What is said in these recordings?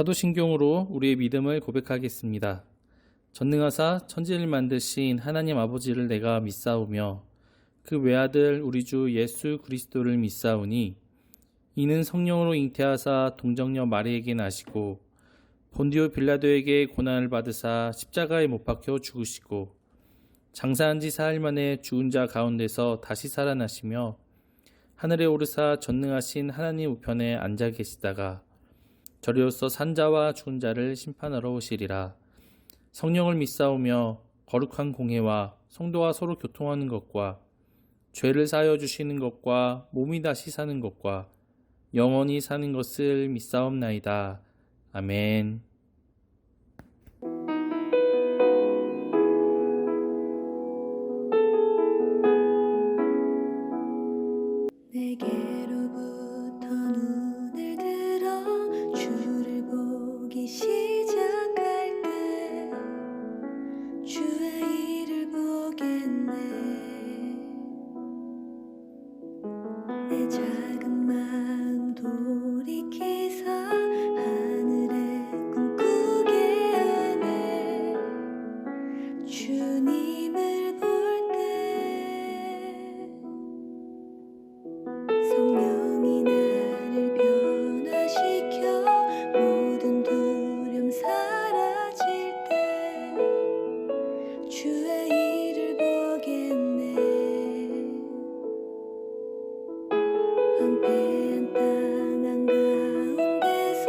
사도신경으로 우리의 믿음을 고백하겠습니다. 전능하사 천지를 만드신 하나님 아버지를 내가 믿사오며 그 외아들 우리 주 예수 그리스도를 믿사오니 이는 성령으로 잉태하사 동정녀 마리에게 나시고 본디오 빌라도에게 고난을 받으사 십자가에 못 박혀 죽으시고 장사한 지 사흘 만에 죽은 자 가운데서 다시 살아나시며 하늘에 오르사 전능하신 하나님 우편에 앉아 계시다가 저리로서 산자와 죽은 자를 심판하러 오시리라. 성령을 믿사오며 거룩한 공회와 성도와 서로 교통하는 것과 죄를 사하여 주시는 것과 몸이 다시 사는 것과 영원히 사는 것을 믿사옵나이다. 아멘. 내게로부터 눈을 들어 주를 보기 시작할 때 주의 일을 보겠네. 내 작은 마음 돌이키사 하늘에 꿈꾸게 하네. 주님을 볼 때 성령이 나를 변화시켜 모든 두려움 사라질 때 주의 일을 보겠네. 황폐한 땅 한가운데서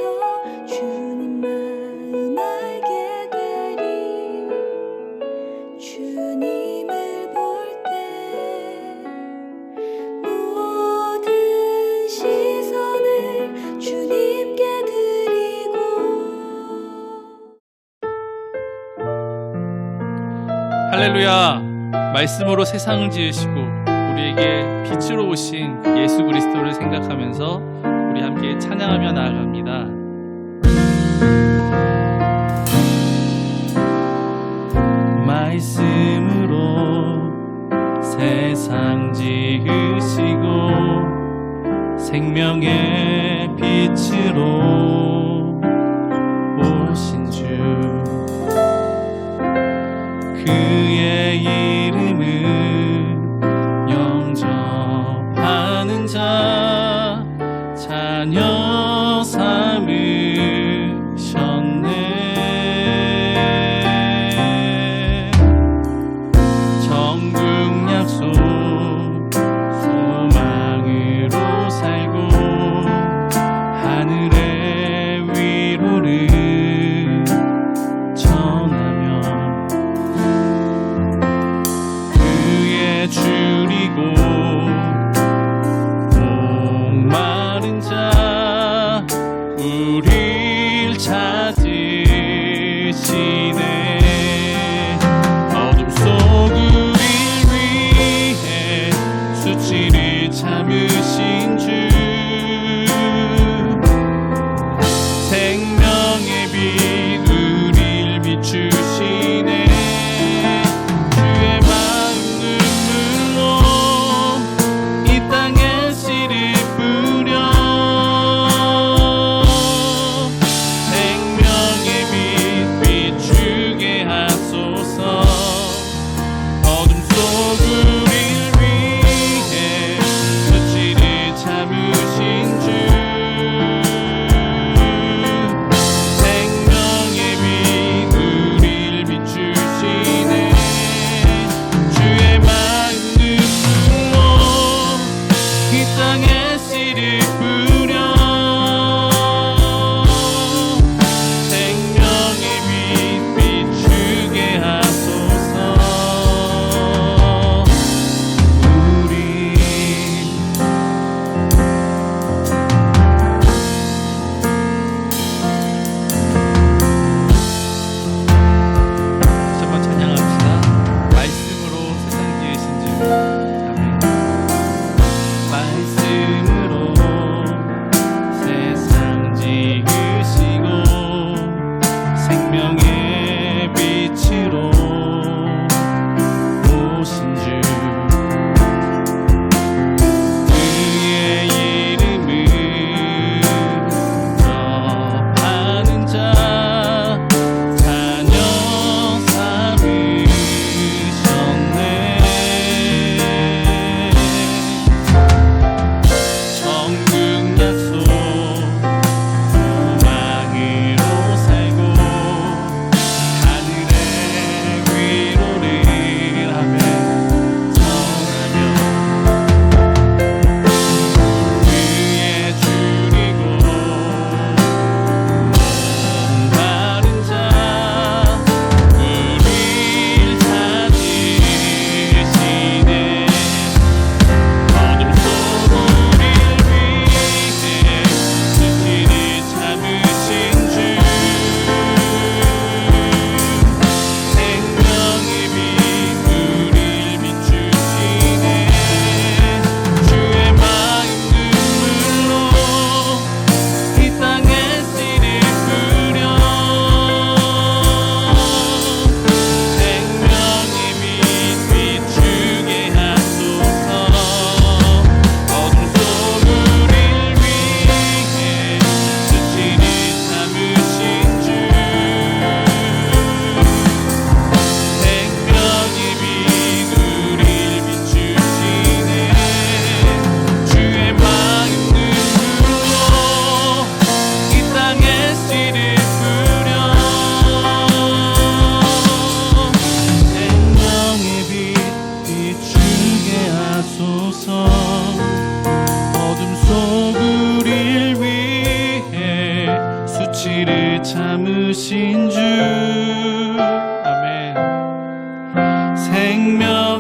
주님 마음 알게 되리. 주님을 볼 때 모든 시선을 주님께 드리고. 할렐루야! 말씀으로 세상을 지으시고 우리에게 빛으로 오신 그 예수 그리스도를 생각하면서 우리 함께 찬양하며 나아갑니다. 말씀으로 세상 지으시고 생명의 빛으로 오신 주 그의 이름을 영접하는 자 자녀 삼으셨네. 천국 약속 소망으로 살고 하늘에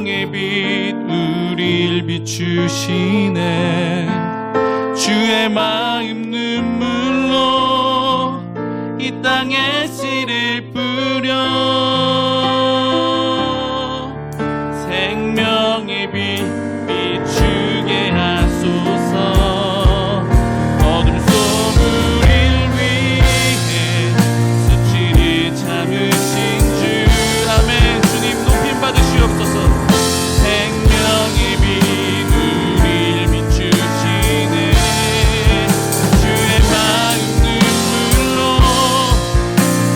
생명의 빛 우릴 비추시네. 주의 마음 눈물로 이 땅에 씨를 뿌려 생명의 빛 비추게 하소서. 어둠 속 우릴 위해 수치를 참으신 주 아멘. 주님 높임 받으시옵소서. 생명의 빛 우릴 비추시네. 주의 마음 눈물로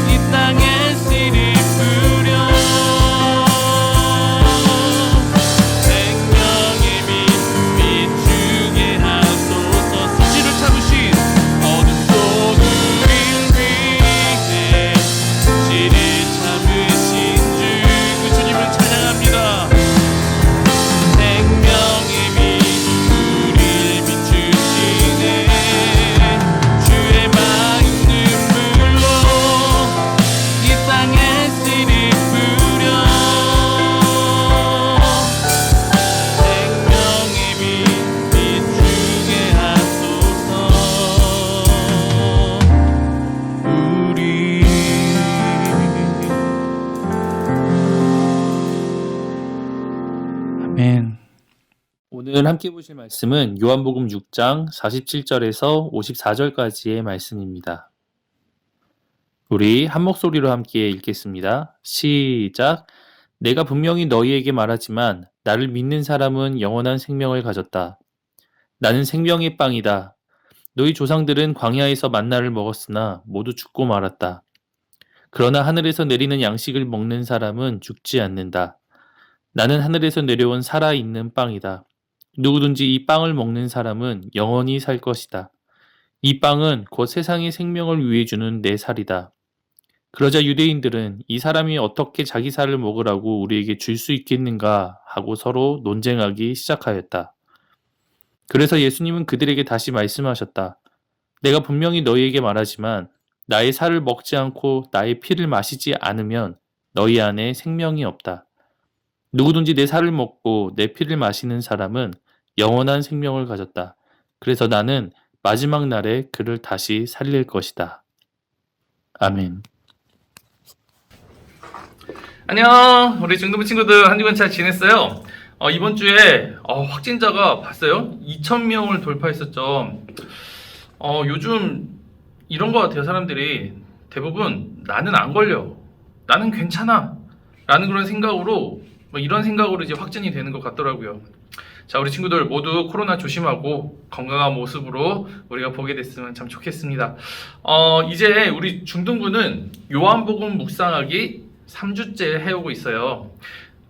이 땅에 씨를 뿌려 생명의 빛 비추게 하소서. 수치를 참으신 어둠 속 우릴 위해 수치를 참으신 주 그 주님을 찬양합니다. 생명의 빛 우릴 비추시네. 주의 마음 눈물로 이 땅에 씨를 뿌려 생명의 빛 비추게 하소서. 우리 아멘. 오늘 함께 보실 말씀은 요한복음 6장 47절에서 54절까지의 말씀입니다. 우리 한 목소리로 함께 읽겠습니다. 시작. 내가 분명히 너희에게 말하지만 나를 믿는 사람은 영원한 생명을 가졌다. 나는 생명의 빵이다. 너희 조상들은 광야에서 만나를 먹었으나 모두 죽고 말았다. 그러나 하늘에서 내리는 양식을 먹는 사람은 죽지 않는다. 나는 하늘에서 내려온 살아있는 빵이다. 누구든지 이 빵을 먹는 사람은 영원히 살 것이다. 이 빵은 곧 세상의 생명을 위해 주는 내 살이다. 그러자 유대인들은 이 사람이 어떻게 자기 살을 먹으라고 우리에게 줄 수 있겠는가 하고 서로 논쟁하기 시작하였다. 그래서 예수님은 그들에게 다시 말씀하셨다. 내가 분명히 너희에게 말하지만 나의 살을 먹지 않고 나의 피를 마시지 않으면 너희 안에 생명이 없다. 누구든지 내 살을 먹고 내 피를 마시는 사람은 영원한 생명을 가졌다. 그래서 나는 마지막 날에 그를 다시 살릴 것이다. 아멘. 안녕, 우리 중등부 친구들 한 주간 잘 지냈어요? 이번 주에 확진자가 봤어요? 2,000명을 돌파했었죠. 요즘 이런 것 같아요. 사람들이 대부분 나는 안 걸려, 나는 괜찮아 라는 그런 생각으로 이런 생각으로 이제 확진이 되는 것 같더라고요. 자, 우리 친구들 모두 코로나 조심하고 건강한 모습으로 우리가 보게 됐으면 참 좋겠습니다. 이제 우리 중등부는 요한복음 묵상하기 3주째 해오고 있어요.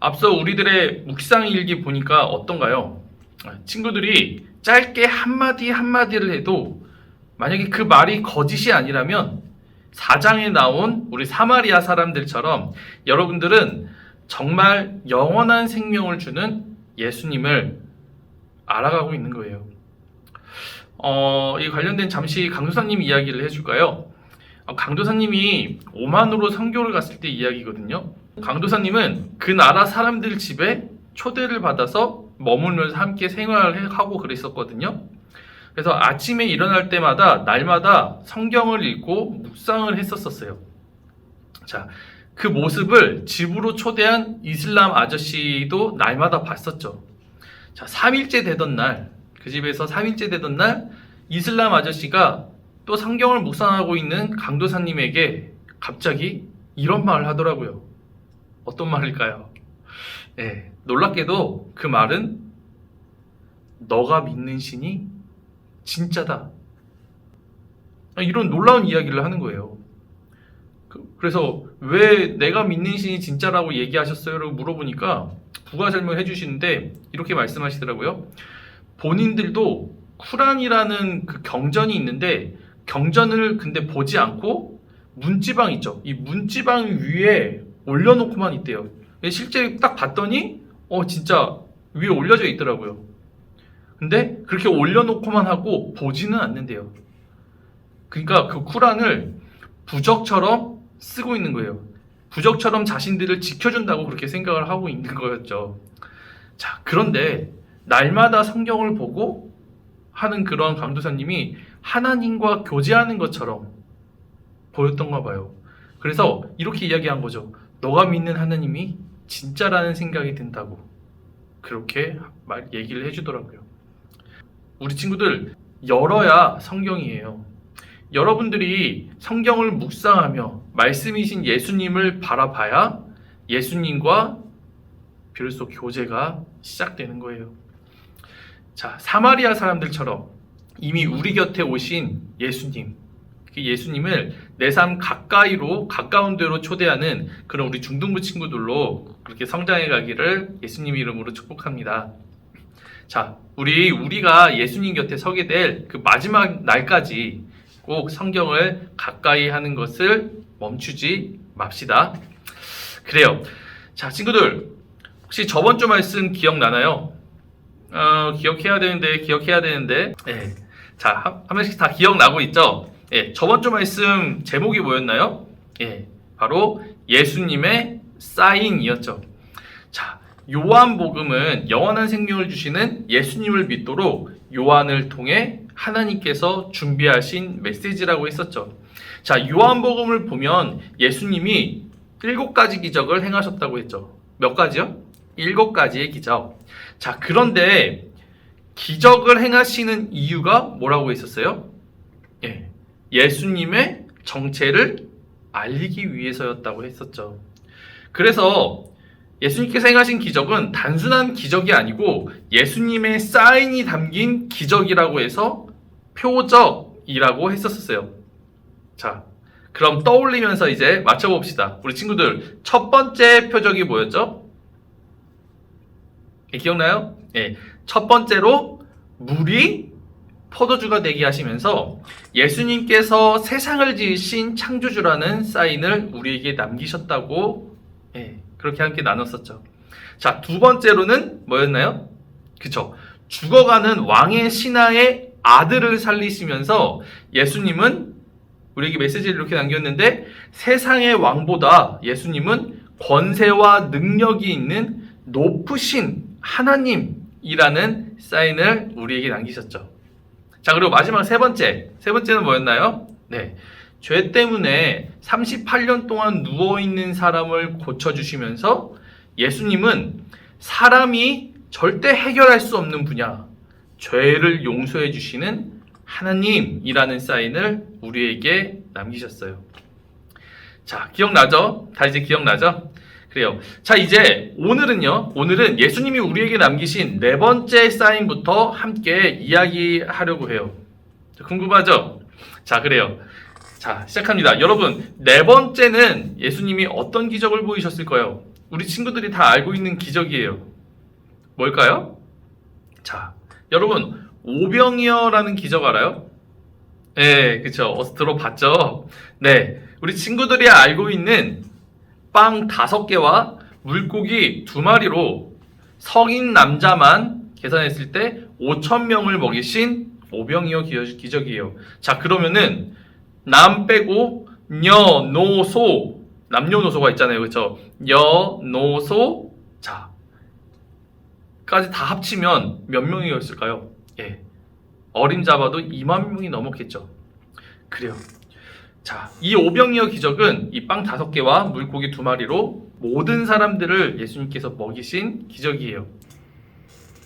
앞서 우리들의 묵상 일기 보니까 어떤가요? 친구들이 짧게 한마디 한마디를 해도 만약에 그 말이 거짓이 아니라면 4장에 나온 우리 사마리아 사람들처럼 여러분들은 정말 영원한 생명을 주는 예수님을 알아가고 있는 거예요. 이 관련된 잠시 강도사님 이야기를 해줄까요? 강도사님이 오만으로 선교를 갔을 때 이야기거든요. 강도사님은 그 나라 사람들 집에 초대를 받아서 머물면서 함께 생활을 하고 그랬었거든요. 그래서 아침에 일어날 때마다 날마다 성경을 읽고 묵상을 했었어요. 자, 그 모습을 집으로 초대한 이슬람 아저씨도 날마다 봤었죠. 자, 3일째 되던 날, 그 집에서 3일째 되던 날 이슬람 아저씨가 또 성경을 묵상하고 있는 강도사님에게 갑자기 이런 말을 하더라고요. 어떤 말일까요? 네, 놀랍게도 그 말은 너가 믿는 신이 진짜다. 이런 놀라운 이야기를 하는 거예요. 그래서 왜 내가 믿는 신이 진짜라고 얘기하셨어요? 라고 물어보니까 부가 설명을 해주시는데 이렇게 말씀하시더라고요. 본인들도 쿠란이라는 그 경전이 있는데 경전을 근데 보지 않고 문지방 있죠. 이 문지방 위에 올려놓고만 있대요. 실제 딱 봤더니 진짜 위에 올려져 있더라고요. 근데 그렇게 올려놓고만 하고 보지는 않는데요. 그러니까 그 쿠란을 부적처럼 쓰고 있는 거예요. 부적처럼 자신들을 지켜준다고 그렇게 생각을 하고 있는 거였죠. 자, 그런데 날마다 성경을 보고 하는 그런 강도사님이 하나님과 교제하는 것처럼 보였던가 봐요. 그래서 이렇게 이야기한 거죠. 너가 믿는 하나님이 진짜라는 생각이 든다고. 그렇게 얘기를 해주더라고요. 우리 친구들, 열어야 성경이에요. 여러분들이 성경을 묵상하며 말씀이신 예수님을 바라봐야 예수님과 비로소 교제가 시작되는 거예요. 자, 사마리아 사람들처럼 이미 우리 곁에 오신 예수님, 그 예수님을 내 삶 가까이로, 가까운 데로 초대하는 그런 우리 중등부 친구들로 그렇게 성장해 가기를 예수님 이름으로 축복합니다. 자, 우리가 예수님 곁에 서게 될 그 마지막 날까지 꼭 성경을 가까이 하는 것을 멈추지 맙시다. 그래요. 자, 친구들, 혹시 저번 주 말씀 기억나나요? 기억해야 되는데. 네. 자, 한 명씩 다 기억나고 있죠? 예, 저번 주 말씀 제목이 뭐였나요? 예, 바로 예수님의 사인이었죠. 자, 요한복음은 영원한 생명을 주시는 예수님을 믿도록 요한을 통해 하나님께서 준비하신 메시지라고 했었죠. 자, 요한복음을 보면 예수님이 7가지 기적을 행하셨다고 했죠. 몇 가지요? 7가지의 기적. 자, 그런데 기적을 행하시는 이유가 뭐라고 했었어요? 예, 예수님의 정체를 알리기 위해서였다고 했었죠. 그래서 예수님께서 행하신 기적은 단순한 기적이 아니고 예수님의 사인이 담긴 기적이라고 해서 표적이라고 했었어요. 자, 그럼 떠올리면서 이제 맞춰봅시다. 우리 친구들, 첫 번째 표적이 뭐였죠? 기억나요? 예, 첫 번째로 물이 포도주가 되게 하시면서 예수님께서 세상을 지으신 창조주라는 사인을 우리에게 남기셨다고, 예, 그렇게 함께 나눴었죠. 자, 두 번째로는 뭐였나요? 그쵸, 죽어가는 왕의 신하의 아들을 살리시면서 예수님은 우리에게 메시지를 이렇게 남겼는데, 세상의 왕보다 예수님은 권세와 능력이 있는 높으신 하나님이라는 사인을 우리에게 남기셨죠. 자, 그리고 마지막 세 번째는 뭐였나요? 네, 죄 때문에 38년 동안 누워있는 사람을 고쳐주시면서 예수님은 사람이 절대 해결할 수 없는 분야, 죄를 용서해 주시는 하나님이라는 사인을 우리에게 남기셨어요. 자, 기억나죠? 다 이제 기억나죠? 그래요. 자, 이제 오늘은 예수님이 우리에게 남기신 네 번째 사인부터 함께 이야기하려고 해요. 궁금하죠? 자, 그래요. 자, 시작합니다. 여러분, 네 번째는 예수님이 어떤 기적을 보이셨을까요? 우리 친구들이 다 알고 있는 기적이에요. 뭘까요? 자, 여러분, 오병이어라는 기적 알아요? 네, 그쵸. 어서 들어봤죠? 네, 우리 친구들이 알고 있는 빵 5개와 물고기 2마리로 성인 남자만 계산했을 때 5,000명을 먹이신 오병이어 기적이에요. 자, 그러면은 남 빼고 남녀노소가 있잖아요. 그쵸? 여노소, 자, 까지 다 합치면 몇 명이었을까요? 예, 어림잡아도 2만 명이 넘었겠죠. 그래요. 자, 이 오병이어 기적은 이 빵 5개와 물고기 2마리로 모든 사람들을 예수님께서 먹이신 기적이에요.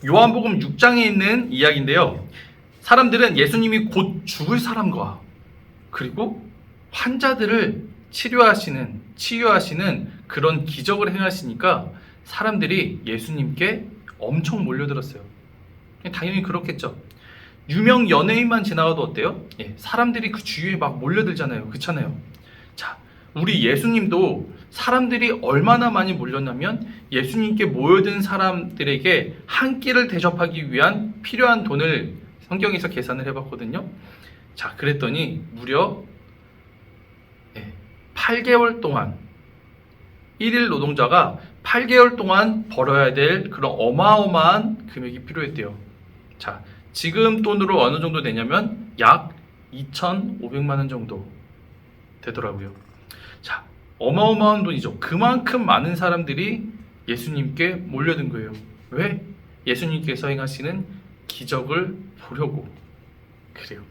요한복음 6장에 있는 이야기인데요. 사람들은 예수님이 곧 죽을 사람과 그리고 환자들을 치유하시는 그런 기적을 행하시니까 사람들이 예수님께 엄청 몰려들었어요. 당연히 그렇겠죠. 유명 연예인만 지나가도 어때요? 예, 사람들이 그 주위에 막 몰려들잖아요. 그렇잖아요. 자, 우리 예수님도 사람들이 얼마나 많이 몰렸냐면 예수님께 모여든 사람들에게 한 끼를 대접하기 위한 필요한 돈을 성경에서 계산을 해봤거든요. 자, 그랬더니 무려 8개월 동안 1일 노동자가 8개월 동안 벌어야 될 그런 어마어마한 금액이 필요했대요. 자, 지금 돈으로 어느 정도 되냐면 약 2,500만 원 정도 되더라고요. 자, 어마어마한 돈이죠. 그만큼 많은 사람들이 예수님께 몰려든 거예요. 왜? 예수님께서 행하시는 기적을 보려고. 그래요.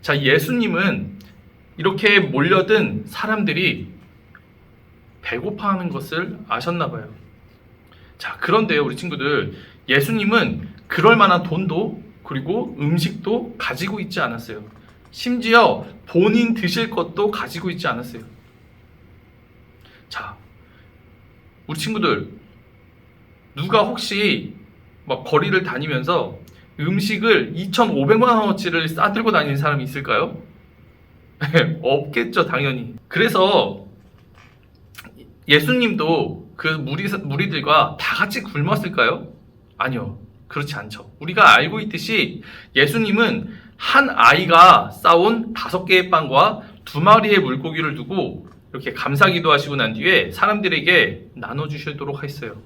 자, 예수님은 이렇게 몰려든 사람들이 배고파하는 것을 아셨나 봐요. 자, 그런데요, 우리 친구들, 예수님은 그럴 만한 돈도 그리고 음식도 가지고 있지 않았어요. 심지어 본인 드실 것도 가지고 있지 않았어요. 자, 우리 친구들, 누가 혹시 막 거리를 다니면서 음식을 2,500만 원어치를 싸들고 다니는 사람이 있을까요? 없겠죠, 당연히. 그래서 예수님도 그 무리들과 다 같이 굶었을까요? 아니요. 그렇지 않죠. 우리가 알고 있듯이 예수님은 한 아이가 싸온 5개의 빵과 2마리의 물고기를 두고 이렇게 감사기도 하시고 난 뒤에 사람들에게 나눠주시도록 했어요.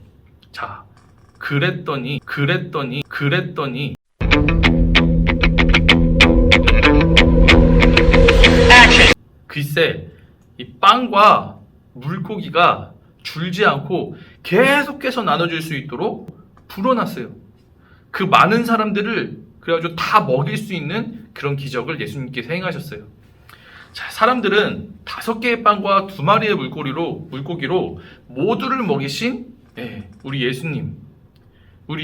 자, 그랬더니 글쎄, 이 빵과 물고기가 줄지 않고 계속해서 나눠줄 수 있도록 불어났어요. 그 많은 사람들을 그래가지고 다 먹일 수 있는 그런 기적을 예수님께서 행하셨어요. 자, 사람들은 5개의 빵과 2마리의 물고기로 모두를 먹이신 우리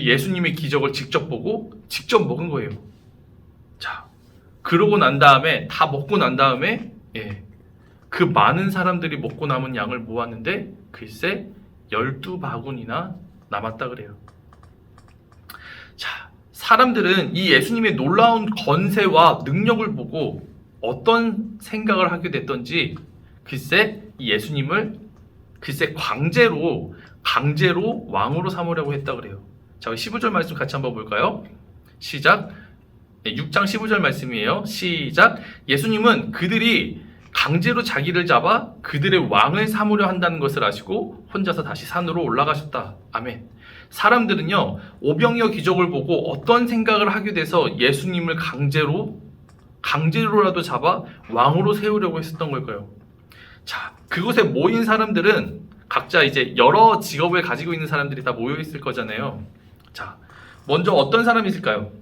예수님의 기적을 직접 보고 직접 먹은 거예요. 자, 그러고 난 다음에 다 먹고 난 다음에 그 많은 사람들이 먹고 남은 양을 모았는데 글쎄 12바구니나 남았다 그래요. 자, 사람들은 이 예수님의 놀라운 건세와 능력을 보고 어떤 생각을 하게 됐던지 글쎄 이 예수님을 강제로 왕으로 삼으려고 했다 그래요. 자, 15절 말씀 같이 한번 볼까요? 시작. 6장 15절 말씀이에요. 시작. 예수님은 그들이 강제로 자기를 잡아 그들의 왕을 삼으려 한다는 것을 아시고 혼자서 다시 산으로 올라가셨다. 아멘. 사람들은요, 오병이어 기적을 보고 어떤 생각을 하게 돼서 예수님을 강제로라도 잡아 왕으로 세우려고 했었던 걸까요? 자, 그곳에 모인 사람들은 각자 이제 여러 직업을 가지고 있는 사람들이 다 모여 있을 거잖아요. 자, 먼저 어떤 사람이 있을까요?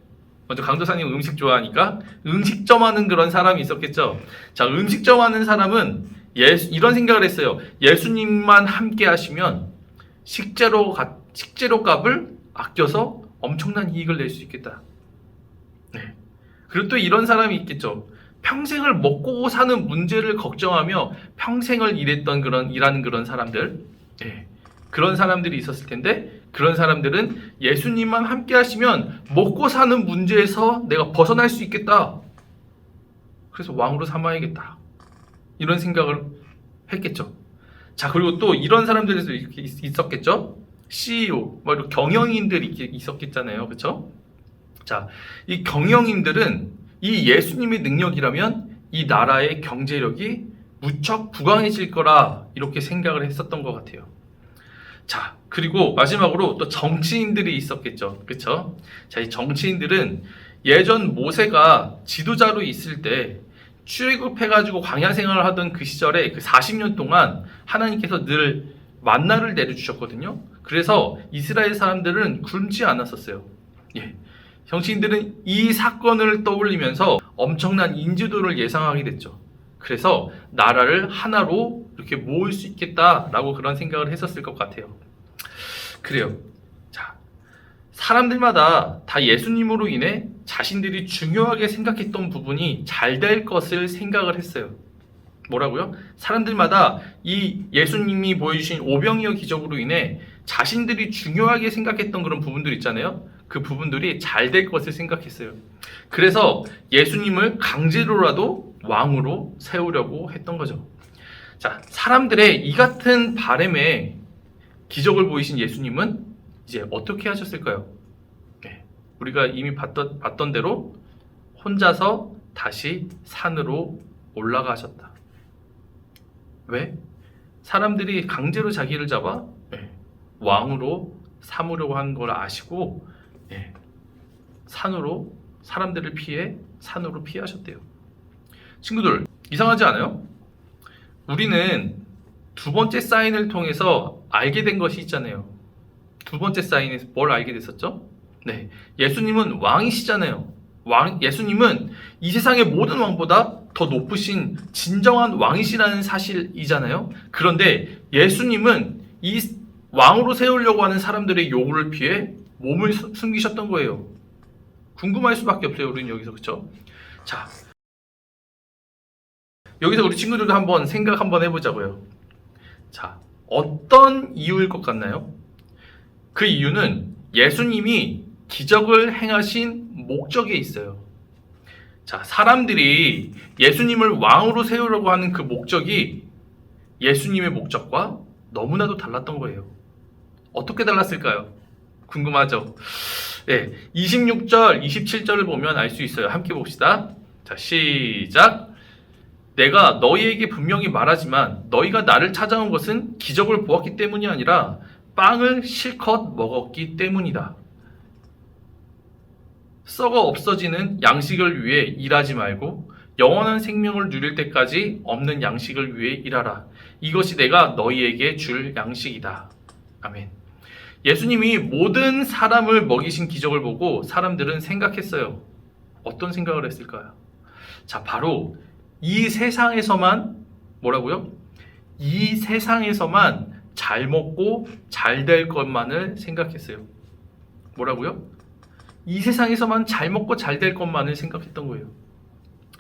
먼저 강도사님 음식 좋아하니까 음식점 하는 그런 사람이 있었겠죠. 자, 음식점 하는 사람은 이런 생각을 했어요. 예수님만 함께 하시면 식재료 값을 아껴서 엄청난 이익을 낼 수 있겠다. 네. 그리고 또 이런 사람이 있겠죠. 평생을 먹고 사는 문제를 걱정하며 평생을 일하는 그런 사람들. 네. 그런 사람들이 있었을 텐데 그런 사람들은 예수님만 함께 하시면 먹고 사는 문제에서 내가 벗어날 수 있겠다. 그래서 왕으로 삼아야겠다. 이런 생각을 했겠죠. 자, 그리고 또 이런 사람들에서 이렇게 있었겠죠. CEO, 이런 경영인들이 있었겠잖아요. 그렇죠? 자, 이 경영인들은 이 예수님의 능력이라면 이 나라의 경제력이 무척 부강해질 거라 이렇게 생각을 했었던 것 같아요. 자, 그리고 마지막으로 또 정치인들이 있었겠죠. 그렇죠? 자, 이 정치인들은 예전 모세가 지도자로 있을 때 출애굽해가지고 광야 생활을 하던 그 시절에 그 40년 동안 하나님께서 늘 만나를 내려주셨거든요. 그래서 이스라엘 사람들은 굶지 않았었어요. 예. 정치인들은 이 사건을 떠올리면서 엄청난 인지도를 예상하게 됐죠. 그래서 나라를 하나로 이렇게 모을 수 있겠다라고 그런 생각을 했었을 것 같아요. 그래요. 자, 사람들마다 다 예수님으로 인해 자신들이 중요하게 생각했던 부분이 잘 될 것을 생각을 했어요. 뭐라고요? 사람들마다 이 예수님이 보여주신 오병이어 기적으로 인해 자신들이 중요하게 생각했던 그런 부분들 있잖아요. 그 부분들이 잘 될 것을 생각했어요. 그래서 예수님을 강제로라도 왕으로 세우려고 했던 거죠. 자, 사람들의 이 같은 바람에 기적을 보이신 예수님은 이제 어떻게 하셨을까요? 네, 우리가 이미 봤던 대로 혼자서 다시 산으로 올라가셨다. 왜? 사람들이 강제로 자기를 잡아 왕으로 삼으려고 하는 걸 아시고 산으로 사람들을 피해 산으로 피하셨대요. 친구들, 이상하지 않아요? 우리는 두 번째 사인을 통해서 알게 된 것이 있잖아요. 두 번째 사인에서 뭘 알게 됐었죠? 네, 예수님은 왕이시잖아요. 예수님은 이 세상의 모든 왕보다 더 높으신 진정한 왕이시라는 사실이잖아요. 그런데 예수님은 이 왕으로 세우려고 하는 사람들의 요구를 피해 몸을 숨기셨던 거예요. 궁금할 수밖에 없어요. 우리는 여기서, 그렇죠? 자, 여기서 우리 친구들도 한번 생각 한번 해보자고요. 자, 어떤 이유일 것 같나요? 그 이유는 예수님이 기적을 행하신 목적에 있어요. 자, 사람들이 예수님을 왕으로 세우려고 하는 그 목적이 예수님의 목적과 너무나도 달랐던 거예요. 어떻게 달랐을까요? 궁금하죠? 네, 26절, 27절을 보면 알 수 있어요. 함께 봅시다. 자, 시작. 내가 너희에게 분명히 말하지만 너희가 나를 찾아온 것은 기적을 보았기 때문이 아니라 빵을 실컷 먹었기 때문이다. 썩어 없어지는 양식을 위해 일하지 말고 영원한 생명을 누릴 때까지 없는 양식을 위해 일하라. 이것이 내가 너희에게 줄 양식이다. 아멘. 예수님이 모든 사람을 먹이신 기적을 보고 사람들은 생각했어요. 어떤 생각을 했을까요? 자, 바로 이 세상에서만 뭐라고요? 이 세상에서만 잘 먹고 잘 될 것만을 생각했어요. 뭐라고요? 이 세상에서만 잘 먹고 잘 될 것만을 생각했던 거예요.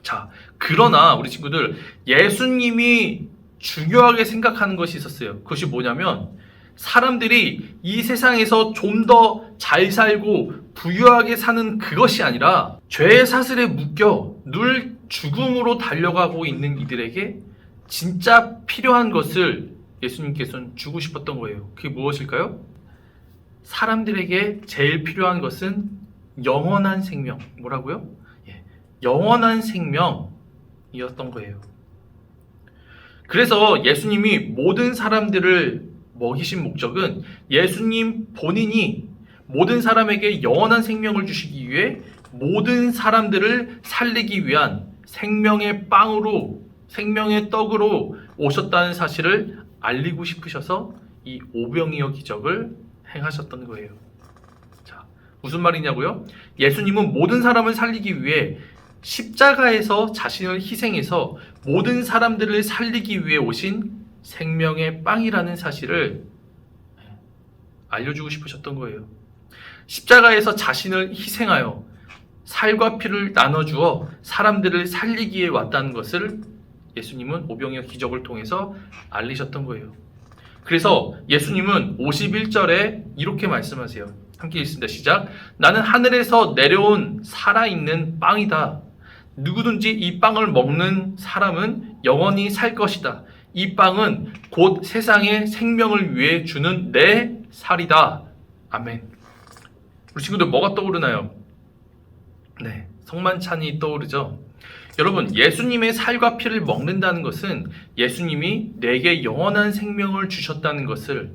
자, 그러나 우리 친구들, 예수님이 중요하게 생각하는 것이 있었어요. 그것이 뭐냐면 사람들이 이 세상에서 좀 더 잘 살고 부유하게 사는 그것이 아니라 죄의 사슬에 묶여 늘 죽음으로 달려가고 있는 이들에게 진짜 필요한 것을 예수님께서는 주고 싶었던 거예요. 그게 무엇일까요? 사람들에게 제일 필요한 것은 영원한 생명. 뭐라고요? 영원한 생명이었던 거예요. 그래서 예수님이 모든 사람들을 먹이신 목적은 예수님 본인이 모든 사람에게 영원한 생명을 주시기 위해 모든 사람들을 살리기 위한 생명의 빵으로, 생명의 떡으로 오셨다는 사실을 알리고 싶으셔서 이 오병이어 기적을 행하셨던 거예요. 자, 무슨 말이냐고요? 예수님은 모든 사람을 살리기 위해 십자가에서 자신을 희생해서 모든 사람들을 살리기 위해 오신 생명의 빵이라는 사실을 알려주고 싶으셨던 거예요. 십자가에서 자신을 희생하여 살과 피를 나눠주어 사람들을 살리기에 왔다는 것을 예수님은 오병이어 기적을 통해서 알리셨던 거예요. 그래서 예수님은 51절에 이렇게 말씀하세요. 함께 읽습니다. 시작. 나는 하늘에서 내려온 살아있는 빵이다. 누구든지 이 빵을 먹는 사람은 영원히 살 것이다. 이 빵은 곧 세상의 생명을 위해 주는 내 살이다. 아멘. 우리 친구들 뭐가 떠오르나요? 네, 성만찬이 떠오르죠. 여러분, 예수님의 살과 피를 먹는다는 것은 예수님이 내게 영원한 생명을 주셨다는 것을,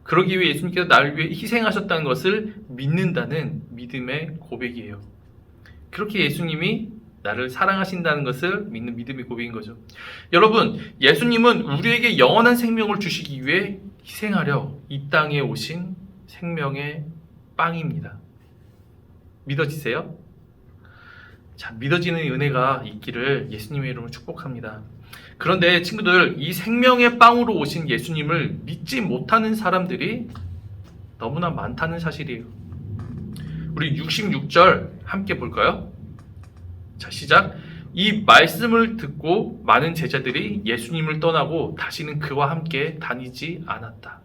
그러기 위해 예수님께서 나를 위해 희생하셨다는 것을 믿는다는 믿음의 고백이에요. 그렇게 예수님이 나를 사랑하신다는 것을 믿는 믿음의 고백인 거죠. 여러분, 예수님은 우리에게 영원한 생명을 주시기 위해 희생하려 이 땅에 오신 생명의 빵입니다. 믿어지세요? 자, 믿어지는 은혜가 있기를 예수님의 이름으로 축복합니다. 그런데 친구들, 이 생명의 빵으로 오신 예수님을 믿지 못하는 사람들이 너무나 많다는 사실이에요. 우리 66절 함께 볼까요? 자, 시작. 이 말씀을 듣고 많은 제자들이 예수님을 떠나고 다시는 그와 함께 다니지 않았다.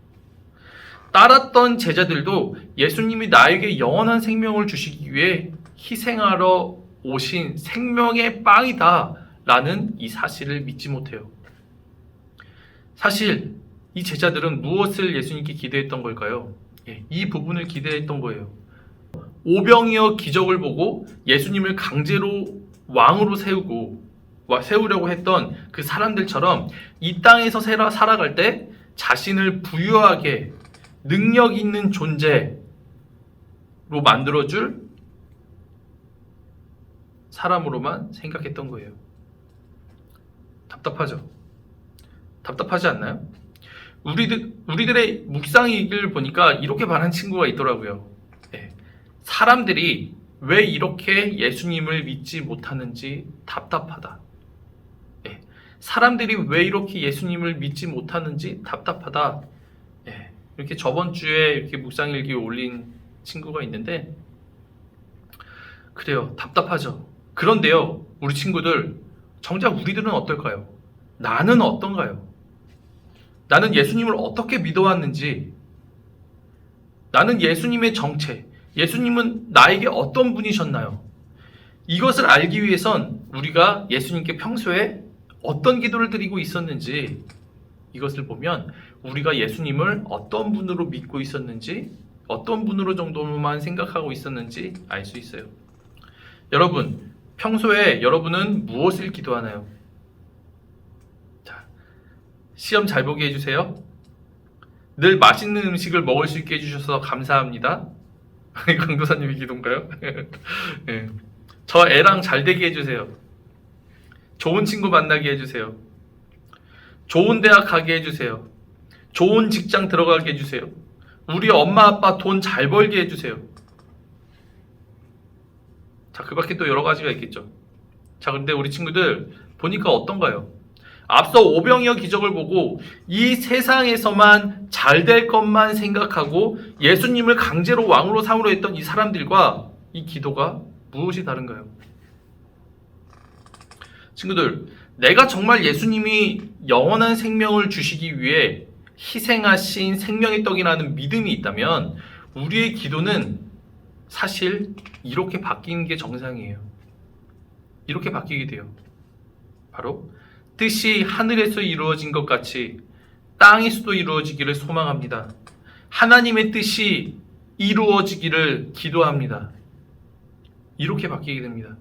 따랐던 제자들도 예수님이 나에게 영원한 생명을 주시기 위해 희생하러 오신 생명의 빵이다 라는 이 사실을 믿지 못해요. 사실 이 제자들은 무엇을 예수님께 기대했던 걸까요? 이 부분을 기대했던 거예요. 오병이어 기적을 보고 예수님을 강제로 왕으로 세우려고 했던 그 사람들처럼 이 땅에서 살아갈 때 자신을 부유하게 능력 있는 존재로 만들어줄 사람으로만 생각했던 거예요. 답답하죠? 답답하지 않나요? 우리들의 묵상일기를 보니까 이렇게 말한 친구가 있더라고요. 예. 사람들이 왜 이렇게 예수님을 믿지 못하는지 답답하다. 예. 사람들이 왜 이렇게 예수님을 믿지 못하는지 답답하다. 예. 이렇게 저번 주에 이렇게 묵상일기 올린 친구가 있는데, 그래요. 답답하죠. 그런데요, 우리 친구들, 정작 우리들은 어떨까요? 나는 어떤가요? 나는 예수님을 어떻게 믿어왔는지, 나는 예수님의 정체, 예수님은 나에게 어떤 분이셨나요? 이것을 알기 위해선 우리가 예수님께 평소에 어떤 기도를 드리고 있었는지, 이것을 보면 우리가 예수님을 어떤 분으로 믿고 있었는지, 어떤 분으로 정도만 생각하고 있었는지 알 수 있어요. 여러분, 평소에 여러분은 무엇을 기도하나요? 자, 시험 잘 보게 해주세요. 늘 맛있는 음식을 먹을 수 있게 해주셔서 감사합니다. 강도사님의 기도인가요? 네. 저 애랑 잘 되게 해주세요. 좋은 친구 만나게 해주세요. 좋은 대학 가게 해주세요. 좋은 직장 들어가게 해주세요. 우리 엄마 아빠 돈 잘 벌게 해주세요. 자, 그 밖에 또 여러 가지가 있겠죠. 자, 근데 우리 친구들 보니까 어떤가요? 앞서 오병이어 기적을 보고 이 세상에서만 잘 될 것만 생각하고 예수님을 강제로 왕으로 삼으려 했던 이 사람들과 이 기도가 무엇이 다른가요? 친구들, 내가 정말 예수님이 영원한 생명을 주시기 위해 희생하신 생명의 떡이라는 믿음이 있다면 우리의 기도는 사실 이렇게 바뀌는 게 정상이에요. 이렇게 바뀌게 돼요. 바로 뜻이 하늘에서 이루어진 것 같이 땅에서도 이루어지기를 소망합니다. 하나님의 뜻이 이루어지기를 기도합니다. 이렇게 바뀌게 됩니다.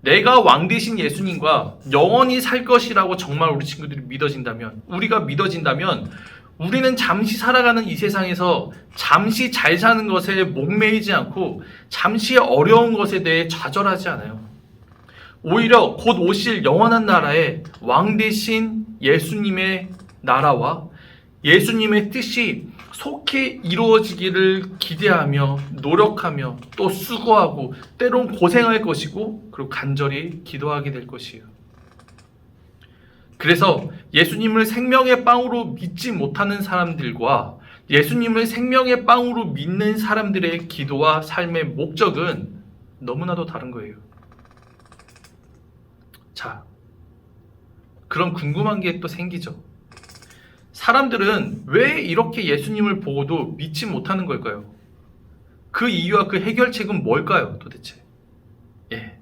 내가 왕 되신 예수님과 영원히 살 것이라고 정말 우리 친구들이 믿어진다면, 우리가 믿어진다면 우리는 잠시 살아가는 이 세상에서 잠시 잘 사는 것에 목매이지 않고 잠시 어려운 것에 대해 좌절하지 않아요. 오히려 곧 오실 영원한 나라에 왕 되신 예수님의 나라와 예수님의 뜻이 속히 이루어지기를 기대하며 노력하며 또 수고하고 때론 고생할 것이고 그리고 간절히 기도하게 될 것이에요. 그래서 예수님을 생명의 빵으로 믿지 못하는 사람들과 예수님을 생명의 빵으로 믿는 사람들의 기도와 삶의 목적은 너무나도 다른 거예요. 자, 그럼 궁금한 게 또 생기죠. 사람들은 왜 이렇게 예수님을 보고도 믿지 못하는 걸까요? 그 이유와 그 해결책은 뭘까요, 도대체? 예.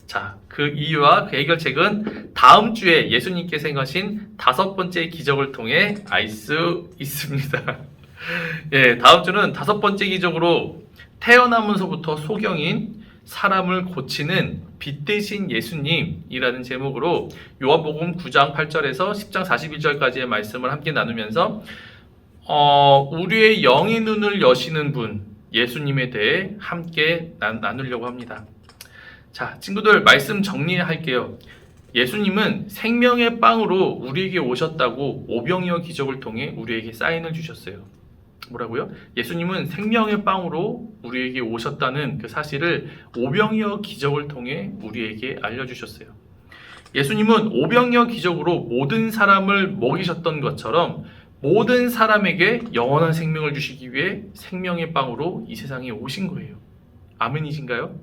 자, 그 이유와 그 해결책은 다음 주에 예수님께서 행하신 5번째 기적을 통해 알 수 있습니다. 예, 다음 주는 5번째 기적으로 태어나면서부터 소경인 사람을 고치는 빛 대신 예수님이라는 제목으로 요한복음 9장 8절에서 10장 41절까지의 말씀을 함께 나누면서 우리의 영의 눈을 여시는 분 예수님에 대해 함께 나누려고 합니다. 자, 친구들 말씀 정리할게요. 예수님은 생명의 빵으로 우리에게 오셨다고 오병이어 기적을 통해 우리에게 사인을 주셨어요. 뭐라고요? 예수님은 생명의 빵으로 우리에게 오셨다는 그 사실을 오병이어 기적을 통해 우리에게 알려주셨어요. 예수님은 오병이어 기적으로 모든 사람을 먹이셨던 것처럼 모든 사람에게 영원한 생명을 주시기 위해 생명의 빵으로 이 세상에 오신 거예요. 아멘이신가요?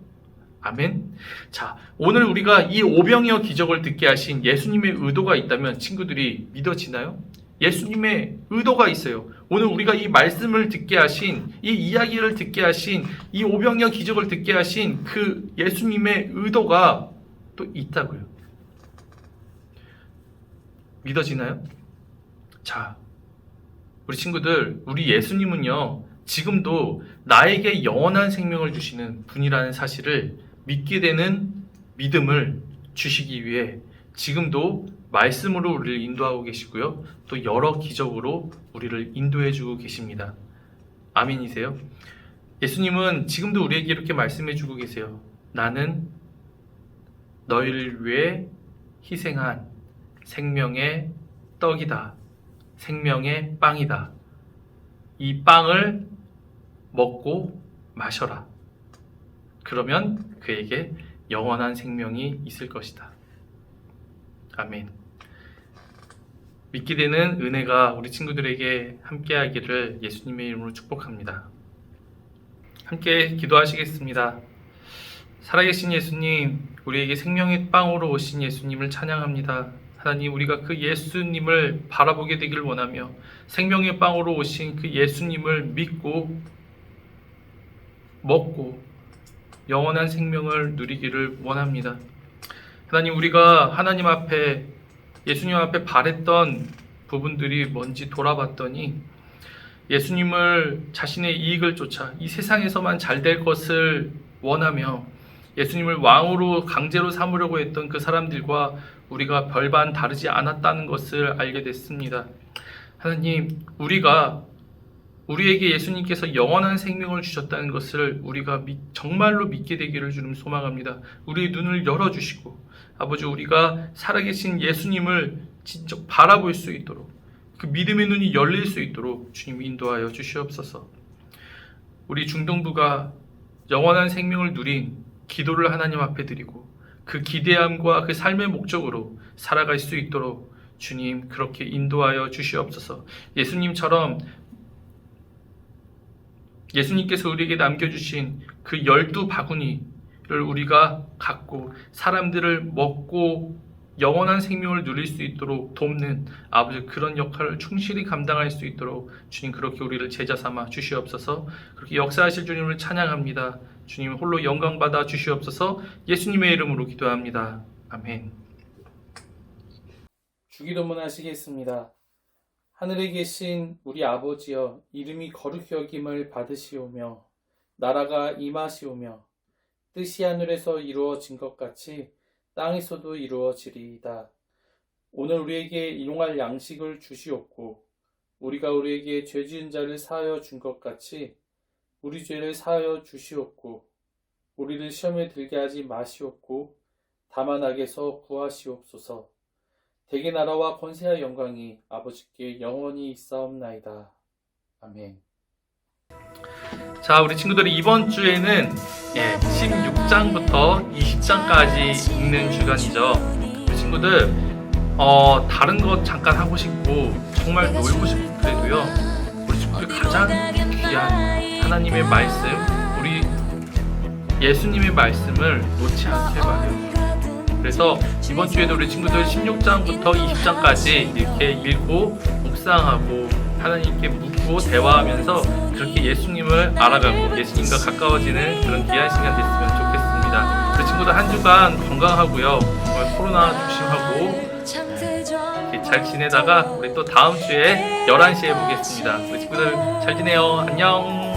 아멘. 자, 오늘 우리가 이 오병이어 기적을 듣게 하신 예수님의 의도가 있다면 친구들이 믿어지나요? 예수님의 의도가 있어요. 오늘 우리가 이 말씀을 듣게 하신, 이 이야기를 듣게 하신, 이 오병이어 기적을 듣게 하신 그 예수님의 의도가 또 있다고요. 믿어지나요? 자, 우리 친구들, 우리 예수님은요, 지금도 나에게 영원한 생명을 주시는 분이라는 사실을 믿게 되는 믿음을 주시기 위해 지금도 말씀으로 우리를 인도하고 계시고요. 또 여러 기적으로 우리를 인도해 주고 계십니다. 아멘이세요? 예수님은 지금도 우리에게 이렇게 말씀해 주고 계세요. 나는 너희를 위해 희생한 생명의 떡이다. 생명의 빵이다. 이 빵을 먹고 마셔라. 그러면 그에게 영원한 생명이 있을 것이다. 아멘. 믿게 되는 은혜가 우리 친구들에게 함께하기를 예수님의 이름으로 축복합니다. 함께 기도하시겠습니다. 살아계신 예수님, 우리에게 생명의 빵으로 오신 예수님을 찬양합니다. 하나님, 우리가 그 예수님을 바라보게 되길 원하며 생명의 빵으로 오신 그 예수님을 믿고 먹고 영원한 생명을 누리기를 원합니다. 하나님, 우리가 하나님 앞에 예수님 앞에 바랬던 부분들이 뭔지 돌아봤더니 예수님을 자신의 이익을 쫓아 이 세상에서만 잘 될 것을 원하며 예수님을 왕으로 강제로 삼으려고 했던 그 사람들과 우리가 별반 다르지 않았다는 것을 알게 됐습니다. 하나님, 우리에게 예수님께서 영원한 생명을 주셨다는 것을 우리가 정말로 믿게 되기를 주님 소망합니다. 우리의 눈을 열어주시고 아버지, 우리가 살아계신 예수님을 진짜 바라볼 수 있도록 그 믿음의 눈이 열릴 수 있도록 주님 인도하여 주시옵소서. 우리 중동부가 영원한 생명을 누린 기도를 하나님 앞에 드리고 그 기대함과 그 삶의 목적으로 살아갈 수 있도록 주님 그렇게 인도하여 주시옵소서. 예수님처럼 예수님께서 우리에게 남겨주신 그 12바구니를 우리가 갖고 사람들을 먹고 영원한 생명을 누릴 수 있도록 돕는 아버지, 그런 역할을 충실히 감당할 수 있도록 주님 그렇게 우리를 제자 삼아 주시옵소서. 그렇게 역사하실 주님을 찬양합니다. 주님 홀로 영광 받아 주시옵소서. 예수님의 이름으로 기도합니다. 아멘. 주기도문 하시겠습니다. 하늘에 계신 우리 아버지여, 이름이 거룩히 여김을 받으시오며 나라가 임하시오며 뜻이 하늘에서 이루어진 것 같이 땅에서도 이루어지리이다. 오늘 우리에게 일용할 양식을 주시옵고 우리가 우리에게 죄 지은 자를 사하여 준 것 같이 우리 죄를 사하여 주시옵고 우리를 시험에 들게 하지 마시옵고 다만 악에서 구하시옵소서. 대개 나라와 권세와 영광이 아버지께 영원히 있사옵나이다. 아멘. 자, 우리 친구들이 이번 주에는 16장부터 20장까지 읽는 주간이죠. 우리 친구들 다른 것 잠깐 하고 싶고 정말 놀고 싶고 그래도요, 우리 친구들 가장 귀한 하나님의 말씀, 우리 예수님의 말씀을 놓지 않게 말해요. 그래서 이번 주에도 우리 친구들 16장부터 20장까지 이렇게 읽고 묵상하고 하나님께 묻고 대화하면서 그렇게 예수님을 알아가고 예수님과 가까워지는 그런 귀한 시간 됐으면 좋겠습니다. 우리 친구들 한 주간 건강하고요, 정말 코로나 조심하고 이렇게 잘 지내다가 우리 또 다음 주에 11시에 보겠습니다. 우리 친구들 잘 지내요. 안녕.